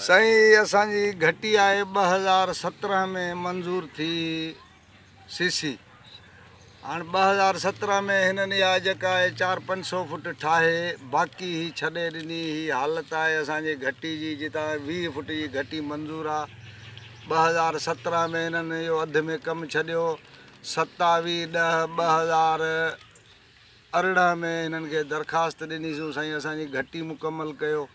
सही असांजी घटी आहे 2017 में मंज़ूर थी सीसी। हाणे 2017 में हिननि इहा जेका आहे 400-500 फुट ठाहे बाक़ी ही छॾे ॾिनी। ही हालत आहे असांजे घटी जी, जितां 20 फुट जी घटी मंज़ूर आहे। 2017 में हिननि इहो अधु में कमु छॾियो। 27/10/2018 में हिननि खे दरख़्वास्त ॾिनीसीं साईं असांजी घटी मुकमल कयो।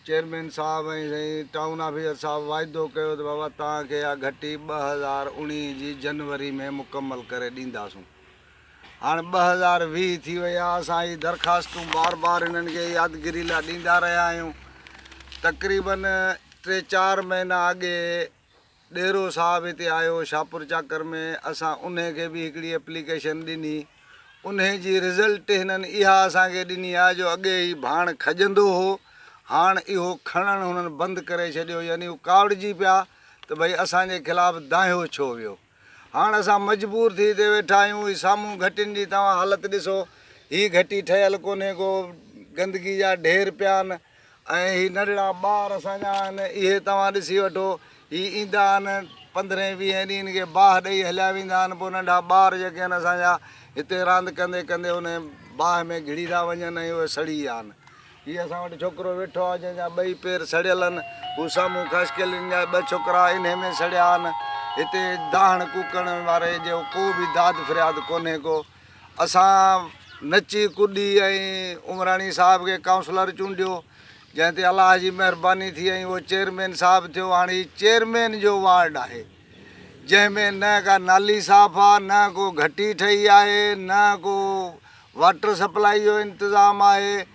चेयरमैन साहब ऐं साईं टाउन ऑफिसर साहब वाइदो कयो त बाबा तव्हांखे इहा घटी 2019 जी जनवरी में मुकमल करे ॾींदासूं। हाणे 2020 थी वई आहे। असां ही दरख़्वास्तूं बार बार हिननि खे यादगिरी लाइ ॾींदा रहिया आहियूं। तक़रीबन 3-4 महीना अॻे ॾेरो साहब हिते आयो शाहपुर चाकर में। असां उन खे बि हिकिड़ी एप्लीकेशन ॾिनी। उन जी रिज़ल्ट हिननि इहा असांखे ॾिनी आहे जो अॻे ई भाण खजंदो हो, हाणे इहो खणणु हुननि बंदि करे छॾियो। यानी हू कावड़िजी पिया त भई असांजे ख़िलाफ़ु दाहियो छो वियो। हाणे असां मजबूर थी हिते वेठा आहियूं। ही साम्हूं घटियुनि जी तव्हां हालत ॾिसो। ही घटी ठहियल कोन्हे को, गंदगी जा ढेर पिया आहिनि। ऐं ही नंढड़ा ॿार असांजा आहिनि, इहे तव्हां ॾिसी वठो। ही ईंदा आहिनि 15-20 ॾींहंनि खे बाहि ॾेई हलिया वेंदा आहिनि। पोइ नंढा ॿार जेके आहिनि असांजा हिते रांदि कंदे कंदे उन बाहि में घिड़ी था वञनि ऐं उहे सड़ी विया आहिनि। हीअ असां वटि छोकिरो वेठो आहे जंहिंजा 2 पेर सड़ियल आहिनि। हू साम्हूं खसकियलनि जा 2 छोकिरा इन में सड़िया आहिनि। हिते दाहण कूकण वारे जो को बि दाद फ़रियाद कोन्हे को। असां नची कुॾी ऐं उमराणी साहब खे काउंसलर चूंडियो, जंहिं ते अलाह जी महिरबानी थी ऐं उहो चेयरमैन साहब थियो। हाणे ही चेयरमैन जो वार्ड आहे जंहिंमें न का नाली साफ़ आहे, न को घटी ठही आहे, न को वाटर सप्लाई जो इंतज़ाम आहे।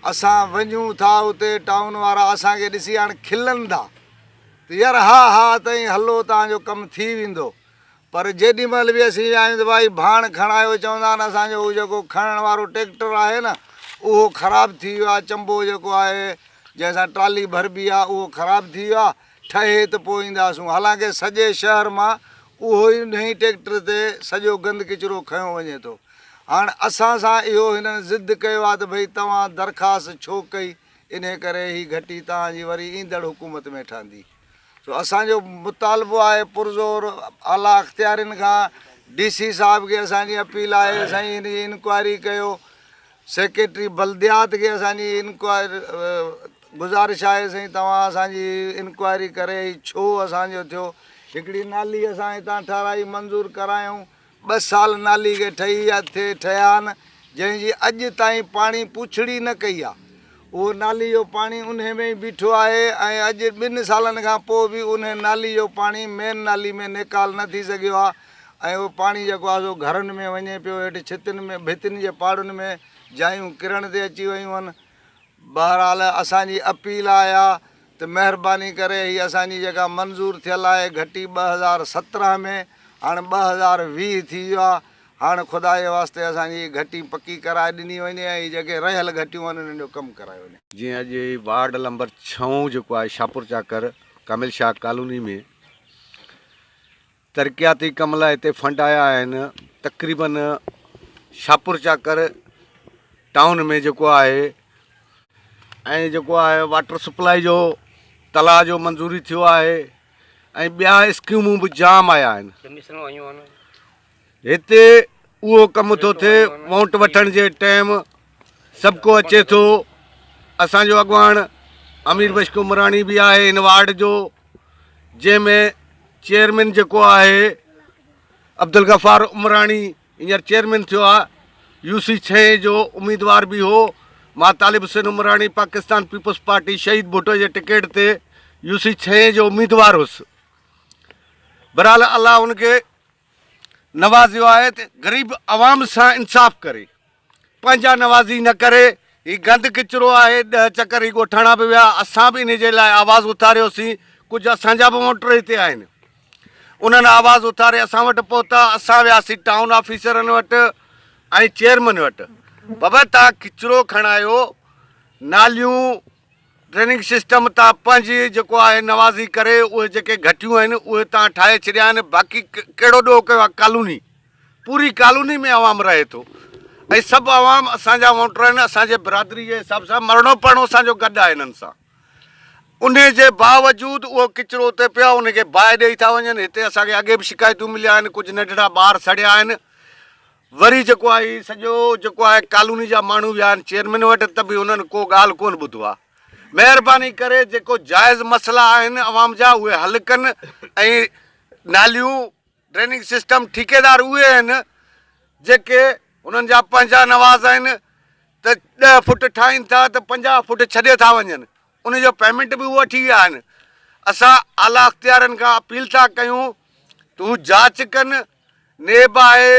असां वञूं था उते टाउन वारा असांखे ॾिसी हाणे खिलनि था त यार हा ताईं हलो तव्हांजो कमु थी वेंदो। पर जेॾी महिल बि असीं आहियूं त भाई भाण खणायो चवंदा आहिनि। असांजो उहो जेको खणण वारो ट्रैक्टर आहे न उहो ख़राबु थी वियो आहे। चंबो जेको आहे जंहिंसां ट्राली भरबी आहे उहो ख़राबु थी वियो आहे। ठहे त पोइ ईंदासूं। हालांकि सॼे शहर मां उहो ई उन ई ट्रैक्टर ते सॼो गंद किचिरो खयो वञे थो। हाणे असां सां इहो हिननि ज़िद कयो आहे त भई तव्हां दरख़्वास्त छो कई, इन करे ही घटी तव्हांजी वरी ईंदड़ हुकूमत में ठहंदी। सो असांजो मुतालबो आहे पुरज़ोर आला अख़्तियारियुनि खां। DC साहब खे असांजी अपील आहे साईं हिन जी इंक्वायरी कयो। सेक्रेटरी बल्दियात खे असांजी गुज़ारिश आहे साईं तव्हां असांजी इंक्वायरी करे छो असांजो थियो। हिकिड़ी नाली असां हितां ठाराई मंज़ूर करायूं। 2 साल नाली खे ठहिया आहिनि, जंहिंजी अॼु ताईं पाणी पुछड़ी न कई आहे। उहो नाली जो पाणी उन में ई बीठो आहे ऐं अॼु 2 सालनि खां पोइ बि उन नाली जो पाणी मेन नाली में निकाल न थी सघियो आहे। ऐं उहो पाणी जेको आहे सो घरनि में वञे पियो, हेठि छितियुनि में भितियुनि जे पाड़ुनि में जायूं किरण ते अची वियूं आहिनि। बहरहाल असांजी अपील आहे त महिरबानी करे हीअ असांजी जेका मंज़ूर थियल आहे घटी 2017 में, हाणे 2020 थी वियो आहे। हाणे ख़ुदा जे वास्ते असांजी घटी पकी कराए ॾिनी वञे ऐं जेके रहियल घटियूं आहिनि उन्हनि जो कमु करायो वञे। जीअं अॼु वार्ड नंबर 6 जेको आहे शाहपुर चाकर कामिल शाह कॉलोनी में तरक़ियाती कम लाइ हिते फंड आया आहिनि। तक़रीबन शाहपुर चाकर टाउन में जेको आहे ऐं जेको आहे वाटर सप्लाई जो तलाउ जो मंज़ूरी थियो आहे ऐं ॿिया स्कीमूं बि जाम आया आहिनि। हिते उहो कमु थो थिए वोट वठण जे टाइम सभु को अचे थो। असांजो अॻवान अमीर बश्क उमराणी बि आहे हिन वार्ड जो, जंहिंमें चेयरमैन जेको आहे अब्दुल गफ़ार उमराणी हींअर चेयरमैन थियो आहे। UC 6 जो उम्मीदवार बि हो। मां तालिब हुसैन उमराणी पाकिस्तान पीपल्स पार्टी शहीद भुट्टो जे टिकट ते UC 6 जो उम्मीदवार हुउसि। बहरहाल अलाह उनखे नवाज़ियो आहे त ग़रीब आवाम सां इंसाफ़ करे, पंहिंजा नवाज़ी न करे। ही गंद किचिरो आहे, 10 चकर ही ॻोठाणा बि विया। असां बि इन जे लाइ आवाज़ु उथारियोसीं। कुझु असांजा बि वोटर हिते आहिनि, उन्हनि आवाज़ु उथारे असां वटि पहुता। असां वियासीं टाउन ऑफिसरनि वटि ऐं चेयरमैन वटि। बाबा तव्हां किचिरो खणायो, नालियूं ड्रेनिंग सिस्टम तव्हां पंहिंजी जेको आहे नवाज़ी करे उहे जेके घटियूं आहिनि उहे तव्हां ठाहे छॾिया आहिनि। बाक़ी कहिड़ो ॾोह कयो आहे कॉलोनी, पूरी कॉलोनी में आवाम रहे थो ऐं सभु आवाम असांजा वोटर आहिनि। असांजे बिरादरी जे हिसाब सां मरणो परणो असांजो गॾु आहे हिननि सां। उन जे बावजूदि उहो किचिरो उते पियो आहे, उनखे बाहि ॾेई था वञनि। हिते असांखे अॻे बि शिकायतूं मिलिया आहिनि, कुझु नंढड़ा ॿार सड़िया आहिनि। वरी जेको आहे हीउ सॼो जेको आहे कॉलोनी जा माण्हू विया आहिनि चेयरमैन वटि, त बि उन्हनि को ॻाल्हि कोन ॿुधो आहे। महिरबानी करे जेको जाइज़ मसइला आहिनि अवाम जा उहे हल कनि, ऐं नालियूं ड्रेनिंग सिस्टम ठेकेदार उहे आहिनि जेके उन्हनि जा पंहिंजा नवाज़ आहिनि, त 10 फुट ठाहिनि था त 50 फुट छॾे था वञनि, उनजो पेमेंट बि उहे वठी विया आहिनि। असां आला अख़्तियारनि खां अपील था कयूं, तूं जांच कनि, नेब आहे,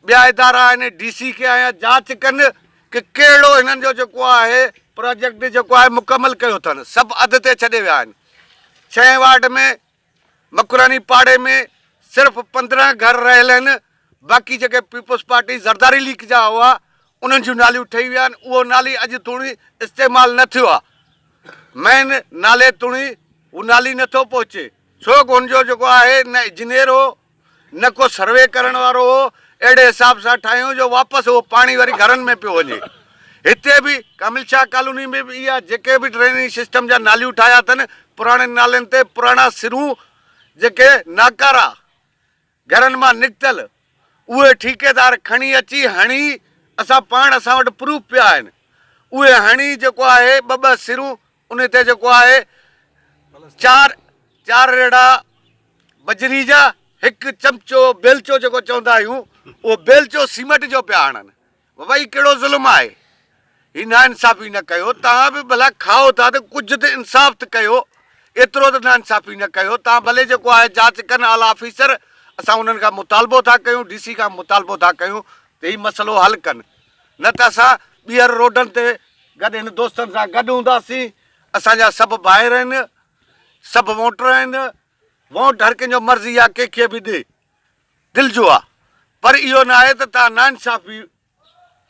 ॿिया इदारा आहिनि, DC खे आया जांच कनि कि कहिड़ो हिननि जो जेको आहे प्रोजेक्ट जेको आहे मुकमल कयो अथनि। सभु अध ते छॾे विया आहिनि। 6 वार्ड में मकुरानी पाड़े में सिर्फ़ु 15 घर रहियल आहिनि, बाक़ी जेके पीपल्स पार्टी ज़रदारी लीग जा हुआ उन्हनि जूं नालियूं ठही विया आहिनि। उहो नाली अॼु ताईं इस्तेमालु न थियो आहे। मेन नाले ताईं उहो नाली नथो पहुचे, छो कि हुनजो जेको आहे न इंजीनियर हो, न को सर्वे करण वारो हो। अहिड़े हिसाब सां ठाहियूं जो वापसि उहो पाणी वरी घरनि में पियो वञे। हिते बि कामिल शाह कॉलोनी में बि इहा जेके बि ड्रेनेज सिस्टम जा नालियूं ठाहिया अथनि, पुराणे नालनि ते पुराणा सिरूं जेके नाकारा घरनि मां निकितल उहे ठेकेदार खणी अची हणी, असां पाण असां वटि प्रूफ पिया आहिनि, उहे हणी जेको आहे 2-2 सिरूं उन ते जेको आहे 4 रेड़ा बजरी जा, 1 चमचो बेलचो जेको चवंदा आहियूं, उहो बेलचो सीमेंट जो पिया आणनि। बाबा हीउ कहिड़ो ज़ुल्म आहे? हीउ नाइंसाफ़ी न कयो। तव्हां बि भला खाओ था त कुझु त इंसाफ़ त कयो, एतिरो त नाइंसाफ़ी न कयो। तव्हां भले जेको आहे जांच कनि आला ऑफिसर, असां उन्हनि खां मुतालबो था कयूं, DC खां मुतालबो था कयूं त हीउ मसइलो हल कनि, न त असां ॿीहर रोडनि ते गॾु हिन दोस्तनि सां गॾु हूंदासीं। असांजा सभु ॿाहिरि आहिनि, सभु वोटर आहिनि। वोट हर कंहिंजो मर्ज़ी आहे, कंहिंखे बि ॾे, दिलि जो आहे, पर इहो न आहे त तव्हां नाइंसाफ़ी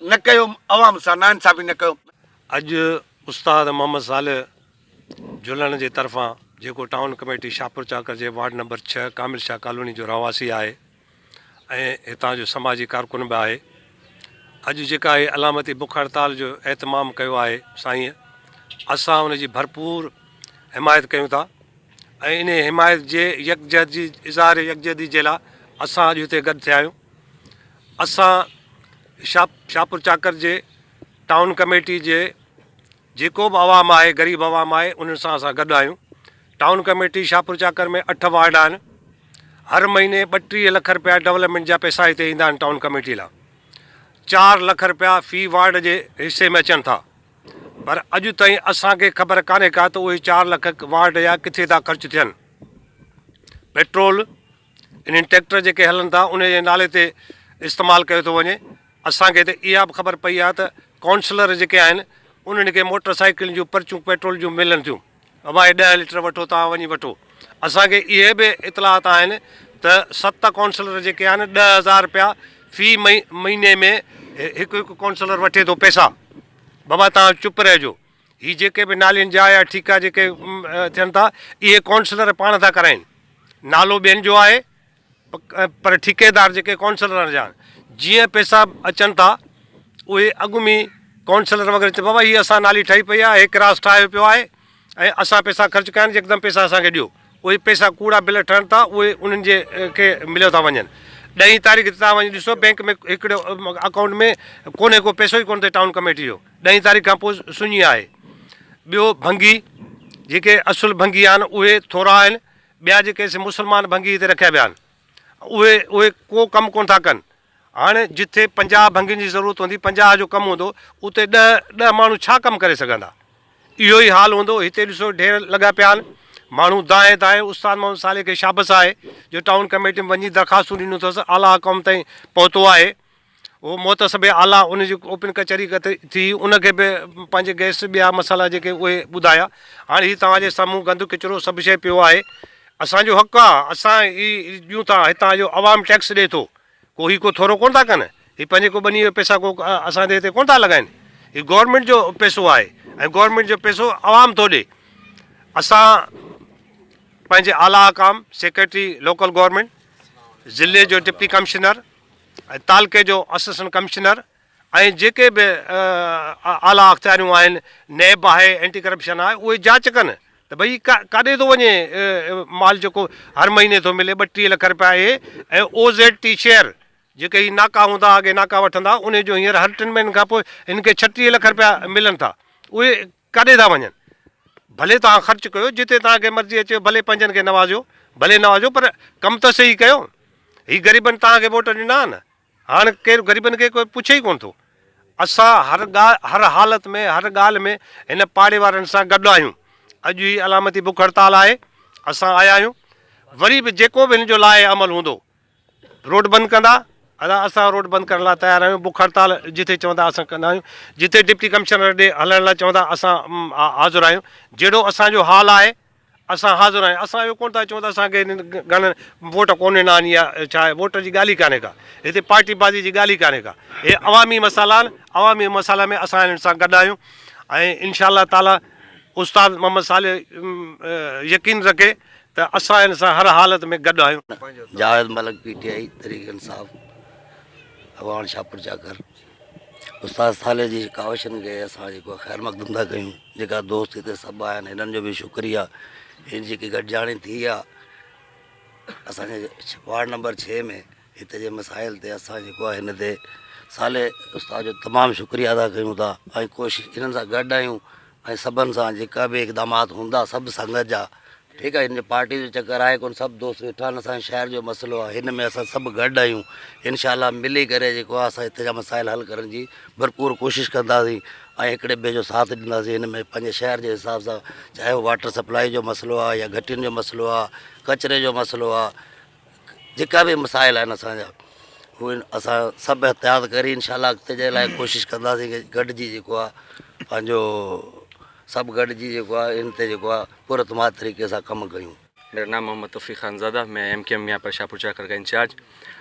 न कयो, अवाम सां नाइंसाफ़ी न कयो। अॼु उस्ताद मोहम्मद सालिह झुलण जे तरफ़ां जेको टाउन कमेटी शाहपुर चाकर जे वार्ड नंबर 6 कामिल शाह कॉलोनी जो रहवासी आहे ऐं हितां जो समाजी कारकुन बि आहे, अॼु जेका आहे अलामती बुख हड़ताल जो एतमाम कयो आहे साईं, असां उनजी भरपूर हिमायत कयूं था। ऐं इन हिमायत जे इज़हार यकजहती जे लाइ असां अॼु हिते गॾु थिया आहियूं। असां शाहपुर चाकर जे टाउन कमेटी जे जेको बि आवाम आहे, ग़रीब आवाम आहे, उन्हनि सां असां गॾु आहियूं। टाउन कमेटी शाहपुर चाकर में 8 वार्ड आहिनि। हर महीने 32 लख रुपया डेवलपमेंट जा पैसा हिते ईंदा आहिनि टाउन कमेटी लाइ। 4 लख रुपया फ़ी वार्ड जे हिसे में अचनि था, पर अॼु ताईं असांखे ख़बर कान्हे का त उहे 4 लख वार्ड जा किथे था ख़र्च थियनि। पेट्रोल इन्हनि ट्रैक्टर जेके हलनि था उन जे नाले ते इस्तेमालु कयो थो वञे। असांखे त इहा बि ख़बर पई आहे त काउंसलर जेके आहिनि उन्हनि खे मोटरसाइकिल जूं पर्चियूं पेट्रोल जूं मिलनि थियूं, बाबा 10 लीटर वठो, तव्हां वञी वठो। असांखे इहे बि इतलात आहिनि त 7 काउंसलर जेके आहिनि 10,000 रुपया फ़ी महीने में हिकु काउंसलर वठे थो पैसा। बाबा तव्हां चुप रहिजो। हीअ जेके बि नालियुनि जा या ठीका जेके थियनि था, इहे काउंसलर पाण था कराइनि। नालो ॿियनि जो आहे पर ठेकेदार जेके काउंसलर जा आहिनि, जीअं पैसा अचनि था उहे अॻु में काउंसलर वग़ैरह चए बाबा हीअ असां नाली ठही पई आहे, हिकु रास ठाहियो पियो आहे ऐं असां पैसा ख़र्चु कया आहिनि, यकदमि पैसा असांखे ॾियो। उहे पैसा कूड़ा बिल ठहनि था, उहे उन्हनि जे खे मिलियो था वञनि। 10 तारीख़ ते तव्हां वञी ॾिसो बैंक में हिकिड़ो अकाउंट में कोन्हे को पैसो ई कोन थिए टाउन कमेटी जो। 10 तारीख़ खां पोइ सुञी आहे। ॿियो भंगी जेके असुलु भंगी आहिनि उहे थोरा आहिनि, ॿिया जेके मुस्लमान भंगी हिते रखिया विया आहिनि उहे को कमु कोन था कनि। हाणे जिथे 50 भंगियुनि जी ज़रूरत हूंदी, 50 जो कमु हूंदो, उते 10 माण्हू छा कमु करे सघंदा? इहो ई हाल हूंदो। हिते ॾिसो ढेर लॻा पिया आहिनि, माण्हू दाएं दाएं। उस्ताद मोहम्मद सालिह खे शाबस आहे जो टाउन कमेटी में वञी दरख़्वास्तूं ॾिनो अथसि, आला हुकूम ताईं पहुतो आहे। उहो मोहतसिब आला उनजी ओपन कचहरी थी, उनखे बि पंहिंजे गैस ॿिया मसाला जेके उहे ॿुधाया। हाणे हीअ तव्हांजे साम्हूं गंदु किचिरो सभु शइ पियो आहे। असांजो हक़ु आहे, असां ही ॾियूं था, हितां जो अवाम टैक्स ॾिए थो, को ही को थोरो कोन था कनि। हीअ पंहिंजे को ॿनी जो पैसा को असांजे हिते कोन था लॻाइनि। हीअ गवर्नमेंट जो पैसो आहे ऐं गवर्नमेंट जो पैसो अवाम थो ॾिए। असां पंहिंजे आला हकाम सेक्रेटरी लोकल गवर्नमेंट, ज़िले जो डिप्टी कमिश्नर, तालके जो असिस्टेंट कमिश्नर ऐं जेके बि आला अख़्तियारियूं आहिनि, नैब आहे, एंटी करप्शन आहे, उहे जांच कनि त भई काॾे थो वञे माल जेको हर महीने थो मिले 32 लख रुपया आहे। ऐं OZT शेयर जेके ही नाका हूंदा अॻे नाका वठंदा, उन जो हींअर हर 3 महीननि खां पोइ हिन खे 36 लख रुपया मिलनि था। उहे काॾे था वञनि? भले तव्हां ख़र्चु कयो जिते तव्हांखे मर्ज़ी अचे, भले 5 खे नवाज़ो, भले नवाज़ो, पर कमु त सही कयो। ही ग़रीबनि तव्हांखे वोट ॾिना आहिनि, हाणे केरु ग़रीबनि खे कोई पुछे ई कोन थो। असां हर हालत में, हर ॻाल्हि में हिन पाड़े वारनि सां गॾु आहियूं। अॼु ही अलामती बुख हड़ताल आहे, असां आया आहियूं। वरी बि जेको बि हिन जो लाइ अमल हूंदो, रोड बंदि कंदा, असां रोड बंदि करण लाइ तयारु आहियूं। बुख हड़ताल जिथे चवंदा असां कंदा आहियूं, जिथे डिप्टी कमिश्नर ॾे हलण लाइ चवंदा असां हाज़ुर आहियूं। जहिड़ो असांजो हाल आहे असां हाज़ुर आहियूं। असां इहो कोन था चऊं त असांखे घणनि वोट कोन ॾिना आहिनि या छा आहे, वोट जी ॻाल्हि ई कान्हे का, हिते पार्टी बाज़ी जी ॻाल्हि ई कान्हे का। हे अवामी मसाइला आहिनि, अवामी मसाइला में असां हिननि सां गॾु आहियूं। ऐं इंशाअल्लाह ताला उस्ताद मोहम्मद साले यकीन रखे त असां हिन सां हर हालत में गॾु आहियूं। जावेद मलिक PTI तहरीक इंसाफ अवान शाहपुर जाकर उस्ताद साले जी कावशनि खे असां जेको ख़ैर मक़दम था कयूं। जेका दोस्त हिते सभु आया आहिनि, हिननि जो बि शुक्रिया। हिन जेकी गॾिजाणी थी आहे असांजे वार्ड नंबर 6 में, हिते जे मसाइल ते असां जेको आहे हिन ते साले उस्ताद जो तमामु शुक्रिया अदा कयूं था। ऐं कोशिशि हिननि सां गॾु आहियूं ऐं सभिनि सां जेका बि इक़दामात हूंदा सभु संगत जा। ठीकु आहे, हिन पार्टी जो चकर आहे कोन, सभु दोस्त वेठा आहिनि। असांजे शहर जो मसइलो आहे, हिन में असां सभु गॾु आहियूं। इंशाअल्लाह मिली करे जेको आहे असां हिते जा मसाइल हल करण जी भरपूर कोशिशि कंदासीं ऐं हिकिड़े ॿिए जो साथ ॾींदासीं। हिन में पंहिंजे शहर जे हिसाब सां, चाहे उहो वाटर सप्लाई जो मसइलो आहे या घटियुनि जो मसइलो आहे, कचिरे जो मसइलो आहे, जेका बि मसाइल आहिनि असांजा, उहे असां सभु एहतियात करे इंशाअल्लाह अॻिते जे लाइ कोशिशि कंदासीं कि गॾिजी जेको आहे पंहिंजो सभु गॾिजी जेको आहे इन ते जेको आहे पुरतमाद तरीक़े सां कमु कयूं। मेरा नाम मोहम्मद तौफीक खानज़ादा, मैं MKM यहाँ पर शाहपुर जाकर का इंचार्ज।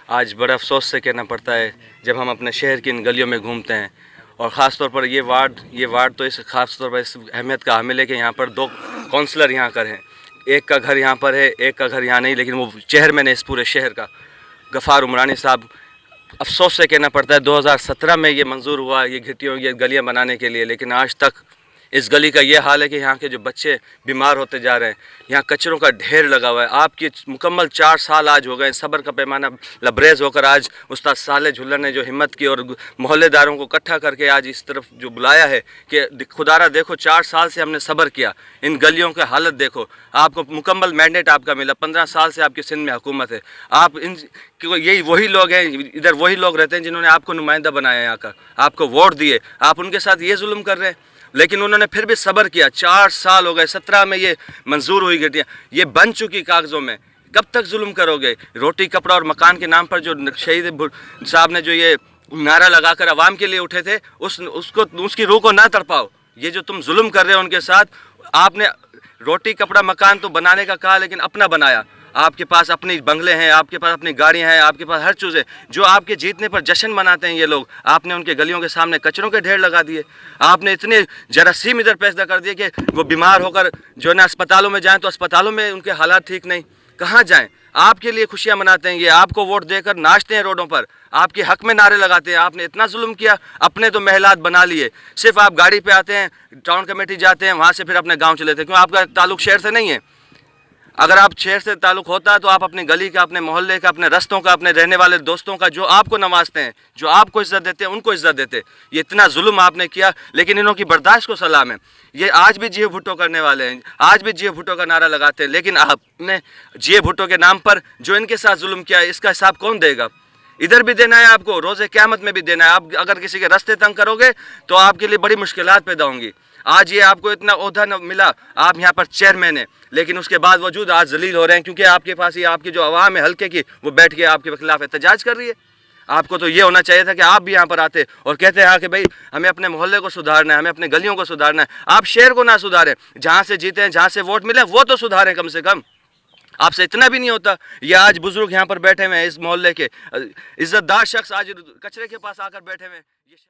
आज बड़ा अफसोस से कहना पड़ता है जब हम अपने शहर की इन गलियों में घूमते हैं, और ख़ास तौर पर ये वार्ड तो इस ख़ास तौर पर इस अहमियत का हामिल है कि यहाँ पर 2 काउंसलर यहाँ कर हैं। एक का घर यहाँ पर है, एक का घर यहाँ नहीं, लेकिन वो चेयरमैन है इस पूरे शहर का, गफ़ार उमरानी साहब। अफसोस से कहना पड़ता है 2017 में ये मंजूर हुआ ये घिट्टियों ये गलियाँ बनाने के लिए, लेकिन आज तक इस गली का ये हाल है कि यहाँ के जो बच्चे बीमार होते जा रहे हैं। यहाँ कचरों का ढेर लगा हुआ है। आपकी मुकम्मल 4 साल आज हो गए, सब्र का पैमाना लबरेज़ होकर आज उस्ताद साले झुल्लर ने जो हिम्मत की और मोहल्लेदारों को इकट्ठा करके आज इस तरफ जो बुलाया है कि खुदारा देखो 4 साल से हमने सब्र किया, इन गलियों की हालत देखो। आपको मुकम्मल मैंडेट आपका मिला, 15 साल से आपकी सिंध में हुकूमत है। आप इन यही वही लोग हैं, इधर वही लोग रहते हैं जिन्होंने आपको नुमाइंदा बनाया यहाँ का, आपको वोट दिए, आप उनके साथ ये जुल्म कर रहे हैं। लेकिन उन्होंने फिर भी सब्र किया। 4 साल हो गए, 17 में ये मंजूर हुई घटिया, ये बन चुकी कागज़ों में। कब तक जुल्म करोगे? रोटी कपड़ा और मकान के नाम पर जो शहीद साहब ने जो ये नारा लगाकर आवाम के लिए उठे थे, उसकी रूह को ना तड़पाओ। ये जो तुम जुल्म कर रहे हो उनके साथ, आपने रोटी कपड़ा मकान तो बनाने का कहा, लेकिन अपना बनाया। आपके पास अपनी बंगले हैं, आपके पास अपनी गाड़ियां हैं, आपके पास हर चीज़ है। जो आपके जीतने पर जश्न मनाते हैं ये लोग, आपने उनके गलियों के सामने कचरों के ढेर लगा दिए। आपने इतने जरासीम इधर पैदा कर दिए कि वो बीमार होकर जो है ना अस्पतालों में जाएं तो अस्पतालों में उनके हालात ठीक नहीं, कहाँ जाएं? आपके लिए खुशियाँ मनाते हैं ये, आपको वोट देकर नाचते हैं रोडों पर, आपके हक में नारे लगाते हैं। आपने इतना जुल्म किया, अपने तो महलात बना लिए। सिर्फ आप गाड़ी पे आते हैं, टाउन कमेटी जाते हैं, वहाँ से फिर अपने गाँव चले थे। क्यों? आपका ताल्लुक शहर से नहीं है। अगर आप शहर से ताल्लुक़ होता है तो आप अपनी गली का, अपने मोहल्ले का, अपने रस्तों का, अपने रहने वाले दोस्तों का, जो आपको नवाजते हैं, जो आपको इज़्ज़त देते हैं, उनको इज़्ज़त देते। ये इतना जुल्म आपने किया, लेकिन इन्हों की बर्दाश्त को सलाम है। ये आज भी जिये भुट्टो करने वाले हैं, आज भी जिये भुट्टो का नारा लगाते हैं, लेकिन आपने जिये भुट्टो के नाम पर जो इनके साथ जुल्म किया है, इसका हिसाब कौन देगा? इधर भी देना है आपको, रोज़े क़यामत में भी देना है। आप अगर किसी के रास्ते तंग करोगे तो आपके लिए बड़ी मुश्किलात पैदा होंगी। आज ये आपको इतना ओहदा न मिला, आप यहाँ पर चेयरमैन हैं, लेकिन उसके बावजूद आज जलील हो रहे हैं, क्योंकि आपके पास ये आपकी जो आवाम है हल्के की, वो बैठ के आपके खिलाफ एहतजाज कर रही है। आपको तो ये होना चाहिए था कि आप भी यहाँ पर आते और कहते हैं कि भाई हमें अपने मोहल्ले को सुधारना है, हमें अपने गलियों को सुधारना है। आप शहर को ना सुधारें, जहाँ से जीते हैं, जहाँ से वोट मिले, वो तो सुधारें कम से कम। आपसे इतना भी नहीं होता। ये आज बुजुर्ग यहाँ पर बैठे हुए हैं, इस मोहल्ले के इज्जतदार शख्स आज कचरे के पास आकर बैठे हुए हैं।